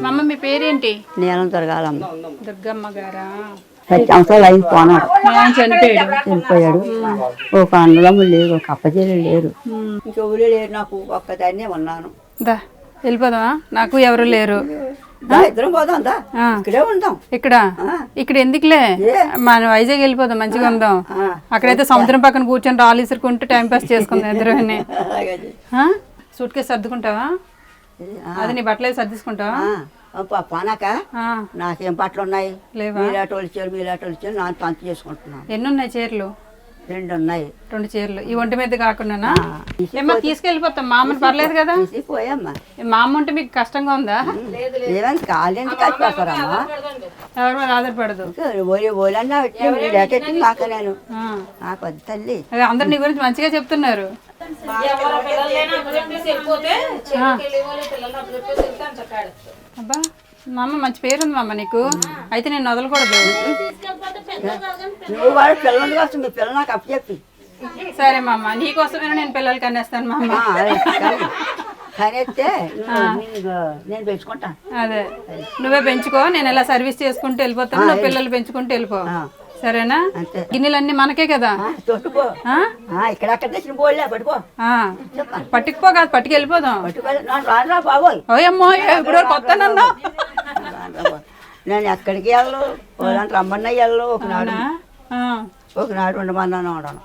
మా అమ్మ మీ పేరేంటి? నీలం దొరగాలమ్మ. దుర్గమ్మ గారా? 10 సంవత్సరాలు అయింది పోనాడు, చనిపోయాడు. ఒక అన్నదమ్ములు లేరు, ఒక అప్పచెల్లి లేరు, ఇంకెవరు లేరు, నాకు ఒక్కదాన్నే ఉన్నాను. దా వెళ్ళిపోదామా? నాకు ఎవరు లేరు. ఇద్దరం పోదాం, ఇక్కడే ఉందాం. ఇక్కడ ఎందుకులే, మనం వైజాగ్ వెళ్ళిపోదాం, మంచిగా ఉందాం. అక్కడైతే సముద్రం పక్కన కూర్చొని రాళ్ళు ఇసురుకుంటూ టైం పాస్ చేసుకుందాం ఇద్దరు. సూట్ కేసు సర్దుకుంటావా? అది నీ బట్టలు సర్దిసుకుంటావా? పోనాక నాకేం బట్టలు ఉన్నాయి, మీలాటోళ్ళు ఇచ్చారు, నాకు పంచి చేసుకుంటున్నాను. ఎన్ని ఉన్నాయి చీరలు? 2 ఉన్నాయి. 2 చీరలు ఈ ఒంటి మీద కాకుండా ఏమో తీసుకెళ్ళిపోతాం. మా అమ్మని పర్లేదు కదా? పోయమ్మా. మా అమ్మ ఉంటే మీకు కష్టంగా ఉందా? ఏమైనా కాలేందుకు కలిసిపోతారమ్మా, ఎవరి మీద ఆధారపడదు. ఓలన్నా నాక నేను నాకు వద్దు తల్లి. అందరు నీ గురించి మంచిగా చెప్తున్నారు. అబ్బా మా అమ్మ మంచి పేరుంది మా అమ్మ నీకు. అయితే నేను వదలకూడదు. నువ్వు వాడు పిల్లలు కావచ్చు, మీ పిల్లలు నాకు అప్పు చెప్పి. సరే మా అమ్మ, నీకోసమైనా నేను పిల్లలకి అనేస్తాను మా అమ్మ. కనేస్తే నేను పెంచుకుంటాను. అదే నువ్వే పెంచుకో, నేను ఎలా సర్వీస్ చేసుకుంటూ వెళ్ళిపోతాను, నువ్వు పిల్లలు పెంచుకుంటూ వెళ్ళిపో. సరేనా? గిన్నెలన్నీ మనకే కదా. పట్టుకుపో కాదు, పట్టుకు వెళ్ళిపోదాం. ఓయమ్మో ఇప్పుడు కొత్తనన్నా నేను ఎక్కడికి వెళ్ళను, రమ్మన్నా వెళ్ళను. ఒకనాడు ఉండమన్నాను ఉండను,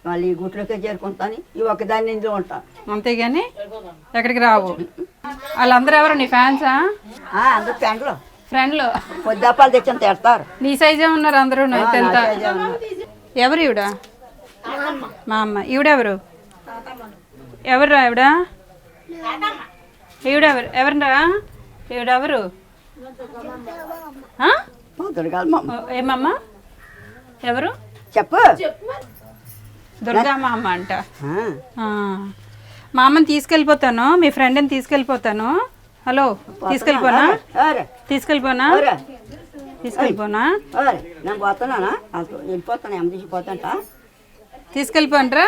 మళ్ళీ ఈ గుట్లోకే చేరుకుంటాను. ఈ ఒక్కదాన్ని ఇంట్లో ఉంటాను, అంతేగాని ఎక్కడికి రావు. వాళ్ళందరూ ఎవరు నీ ఫ్యాన్సా? అందరు ఫ్రెండ్లు పొద్దాపాలు తెచ్చిన తిడతారు. నీ సైజే ఉన్నారు అందరూ. ఎవరు ఈవిడ? మా అమ్మ. ఈవిడెవరు? ఎవరు ఈవిడ? ఈవిడెవరు? ఎవరురా ఈవిడెవరు? ఏమమ్మా ఎవరు చెప్పు? దుర్గా మా అమ్మ అంట. మా అమ్మని తీసుకెళ్ళిపోతాను, మీ ఫ్రెండ్ని తీసుకెళ్ళిపోతాను. హలో, తీసుకెళ్ళిపోనా? తీసుకెళ్ళిపోనా? తీసుకెళ్ళిపోండ్రా.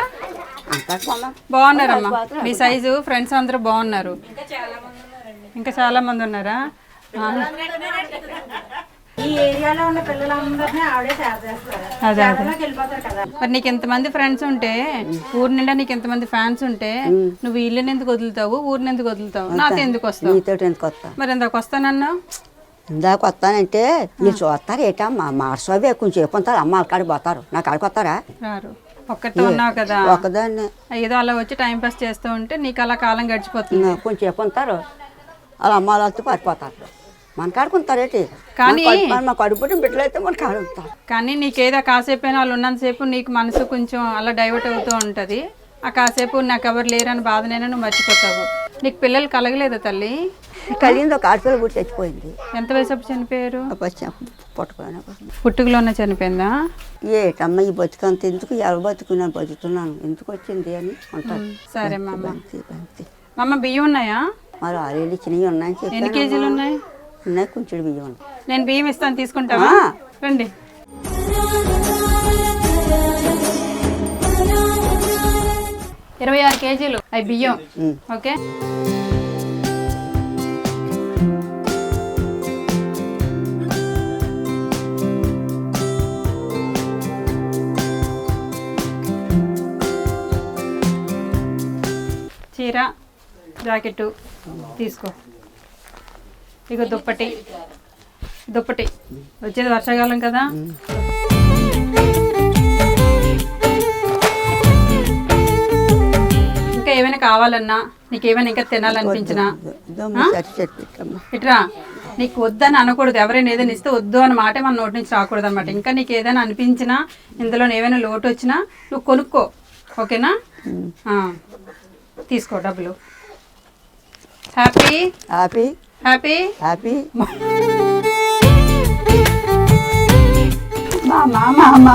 బాగున్నారమ్మా, మీ సైజు ఫ్రెండ్స్ అందరూ బాగున్నారు. ఇంకా చాలా మంది ఉన్నారా? అదే అదే. మరి నీకు ఎంతమంది ఫ్రెండ్స్ ఉంటే, ఊరి నిండా నీకు ఎంతమంది ఫ్యాన్స్ ఉంటే, నువ్వు ఇల్లుని ఎందుకు వదులుతావు, ఊరిని ఎందుకు వదులుతావు, నాతో ఎందుకు వస్తావు? మరి ఎందుకు వస్తానన్నా? ఇందాక వస్తానంటే మీరు చూస్తారు ఏటమ్మా, మాడసోబే కొంచెం చెప్పుంటారు, అమ్మ వాళ్ళకాడికి పోతారు, నా కాడికి వస్తారా? రారు. ఒక్కరితో ఉన్నావు కదా, ఒక్కదాన్ని ఏదో అలా వచ్చి టైం పాస్ చేస్తూ ఉంటే నీకు అలా కాలం గడిచిపోతుంది. కొంచెం చెప్పుంటారు, అలా అమ్మ వాళ్ళతో పారిపోతారు. మన కాడుకుంటారేంటి? కానీ మా కడుపు బిడ్డలు అయితే మన కాడుకుంటారు. కానీ నీకేదో కాసేపు వాళ్ళు ఉన్నంతసేపు నీకు మనసు కొంచెం అలా డైవర్ట్ అవుతూ ఉంటుంది. ఆ కాసేపు నాకు ఎవరు లేరని బాధనైనా నువ్వు మర్చిపోతావు. నీకు పిల్లలు కలగలేదా తల్లి? కలిగింది, ఒక ఆడపిల్ల కూడా చచ్చిపోయింది. ఎంత వయసు అప్పుడు చనిపోయారు? పుట్టుకలోనే చనిపోయిందా? ఏటమ్మ ఈ బతుకంత ఎందుకు, ఎలా బతుకున్నాను, బతుకుతున్నాను ఎందుకు వచ్చింది అని అంటారు. సరే మా అమ్మ. బియ్యం ఉన్నాయా? మరి 6 ఏళ్ళు చిన్నవి ఉన్నాయి. ఎన్ని కేజీలు ఉన్నాయి? ఉన్నాయి, కొంచెం బియ్యం ఉన్నాయి. నేను బియ్యం ఇస్తాను, తీసుకుంటావా? రండి. — 26 కేజీలు అవి బియ్యం. ఓకే. చీర, జాకెట్టు తీసుకో. ఇక దుప్పటి వచ్చేది వర్షాకాలం కదా. ఇంకా ఏమైనా కావాలన్నా, నీకేమైనా ఇంకా తినాలనిపించినా ఇట్రా. నీకు వద్దని అనకూడదు, ఎవరైనా ఏదైనా ఇస్తే వద్దు అన్న మాట మన నోటి నుంచి రాకూడదు అనమాట. ఇంకా నీకు ఏదైనా అనిపించినా, ఇందులో ఏమైనా లోటు వచ్చినా నువ్వు కొనుక్కో. ఓకేనా? తీసుకో డబ్బులు. Happy happy happy happy. మామ